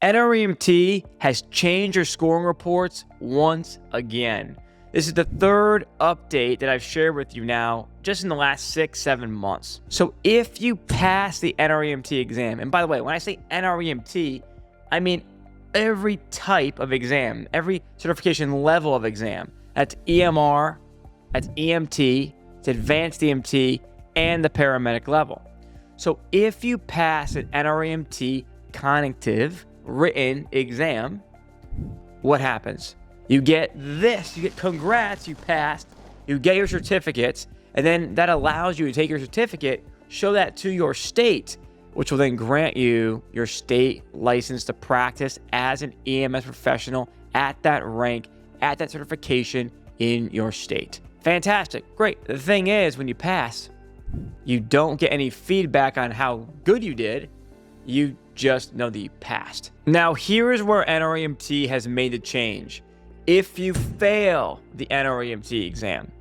NREMT has changed your scoring reports once again. This is the third update that I've shared with you now just in the last 6-7 months. So if you pass the NREMT exam, and by the way, when I say NREMT, I mean every type of exam, every certification level of exam. That's EMR, that's EMT, it's advanced EMT, and the paramedic level. So if you pass an NREMT cognitive written exam, what happens? You get this, you get congrats, you passed, you get your certificates, and then that allows you to take your certificate, show that to your state, which will then grant you your state license to practice as an EMS professional at that rank, at that certification in your state. Fantastic, great. The thing is, when you pass, you don't get any feedback on how good you did. You just know that you passed. Now, here is where NREMT has made a change. If you fail the NREMT exam,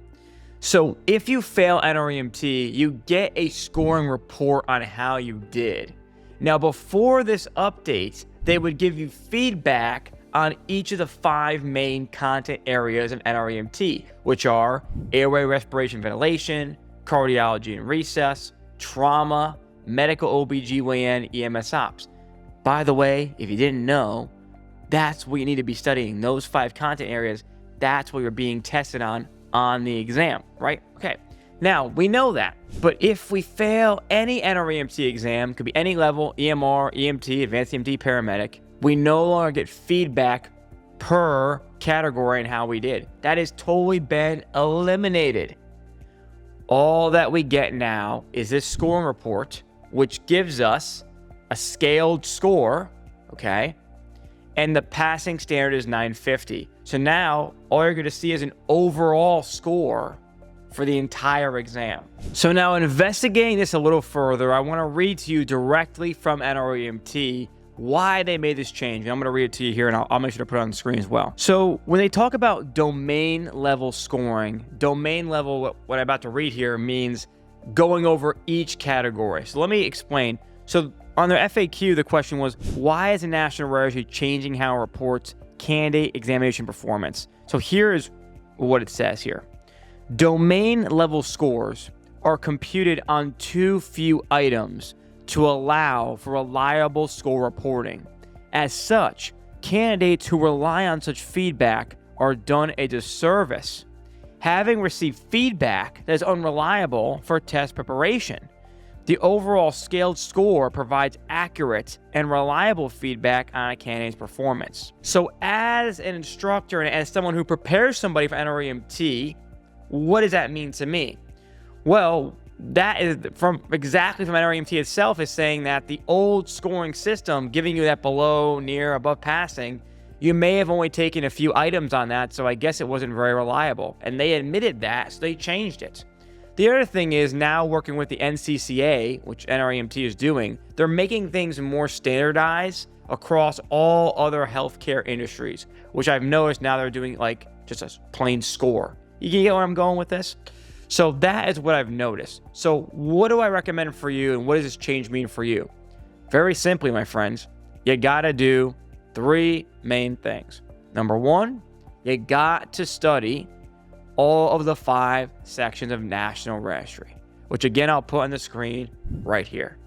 so if you fail NREMT, you get a scoring report on how you did. Now, before this update, they would give you feedback on each of the 5 main content areas of NREMT, which are airway, respiration, ventilation, cardiology and recess, trauma, medical OBGYN, EMS ops. By the way, if you didn't know, that's what you need to be studying. Those 5 content areas, that's what you're being tested on the exam, right? Okay, now we know that. But if we fail any NREMT exam, could be any level, EMR, EMT, advanced EMT, paramedic, we no longer get feedback per category and how we did. That has totally been eliminated. All that we get now is this scoring report, which gives us a scaled score, okay? And the passing standard is 950. So now all you're gonna see is an overall score for the entire exam. So now, investigating this a little further, I wanna read to you directly from NREMT why they made this change. And I'm gonna read it to you here, and I'll make sure to put it on the screen as well. So when they talk about domain level scoring, domain level, what I'm about to read here means going over each category. So let me explain. So on their FAQ, the question was, why is the National Registry changing how it reports candidate examination performance? So here is what it says here. Domain level scores are computed on too few items to allow for reliable score reporting. As such, candidates who rely on such feedback are done a disservice, having received feedback that is unreliable for test preparation. The overall scaled score provides accurate and reliable feedback on a candidate's performance. So as an instructor and as someone who prepares somebody for NREMT, what does that mean to me? Well, that is from NREMT itself is saying that the old scoring system, giving you that below, near, above passing, you may have only taken a few items on that, so I guess it wasn't very reliable. And they admitted that, so they changed it. The other thing is, now working with the NCCA, which NREMT is doing, they're making things more standardized across all other healthcare industries, which I've noticed now they're doing like just a plain score. You get where I'm going with this? So that is what I've noticed. So what do I recommend for you, and what does this change mean for you? Very simply, my friends, you gotta do 3 main things. Number 1, you got to study all of the 5 sections of National Registry, which again, I'll put on the screen right here.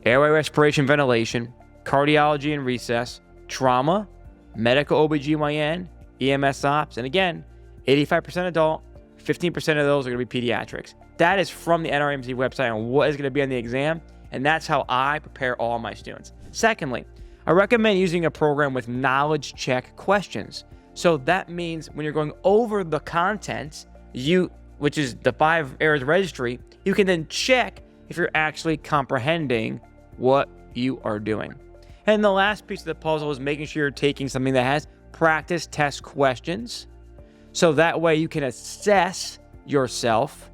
Airway, respiration, ventilation, cardiology and recess, trauma, medical OBGYN, EMS ops, and again, 85% adult, 15% of those are gonna be pediatrics. That is from the NREMT website on what is gonna be on the exam, and that's how I prepare all my students. Secondly, I recommend using a program with knowledge check questions. So that means when you're going over the content, which is the 5 areas registry, you can then check if you're actually comprehending what you are doing. And the last piece of the puzzle is making sure you're taking something that has practice test questions. So that way you can assess yourself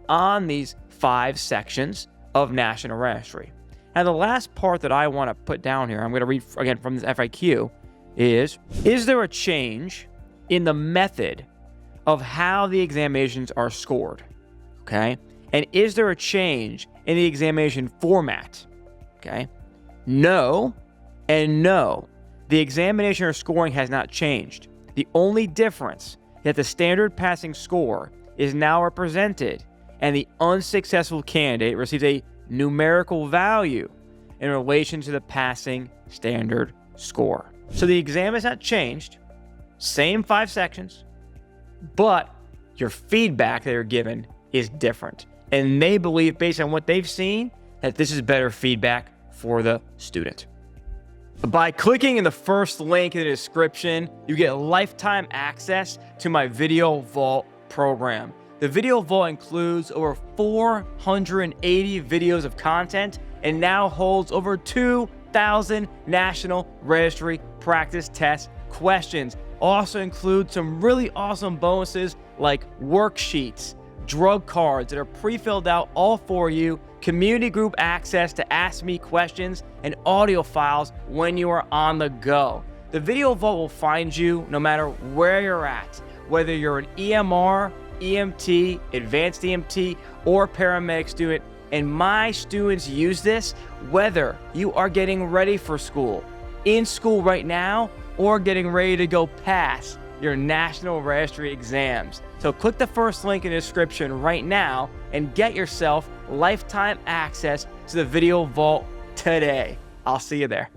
on these 5 sections of National Registry. Now, the last part that I want to put down here, I'm going to read again from this FAQ, is there a change in the method of how the examinations are scored? Okay. And is there a change in the examination format? Okay. No, And no, the examination or scoring has not changed. The only difference is that the standard passing score is now represented, and the unsuccessful candidate receives a numerical value in relation to the passing standard score. So the exam has not changed, same 5 sections, but your feedback that you're given is different. And they believe, based on what they've seen, that this is better feedback for the student. By clicking in the first link in the description, you get lifetime access to my Video Vault program. The Video Vault includes over 480 videos of content and now holds over 2,000 national registry practice test questions. Also includes some really awesome bonuses like worksheets, drug cards that are pre-filled out all for you, community group access to ask me questions, and audio files when you are on the go. The Video Vault will find you no matter where you're at, whether you're an EMR, EMT, advanced EMT, or paramedic student. And my students use this whether you are getting ready for school, in school right now, or getting ready to go past your national registry exams. So click the first link in the description right now and get yourself lifetime access to the Video Vault today. I'll see you there.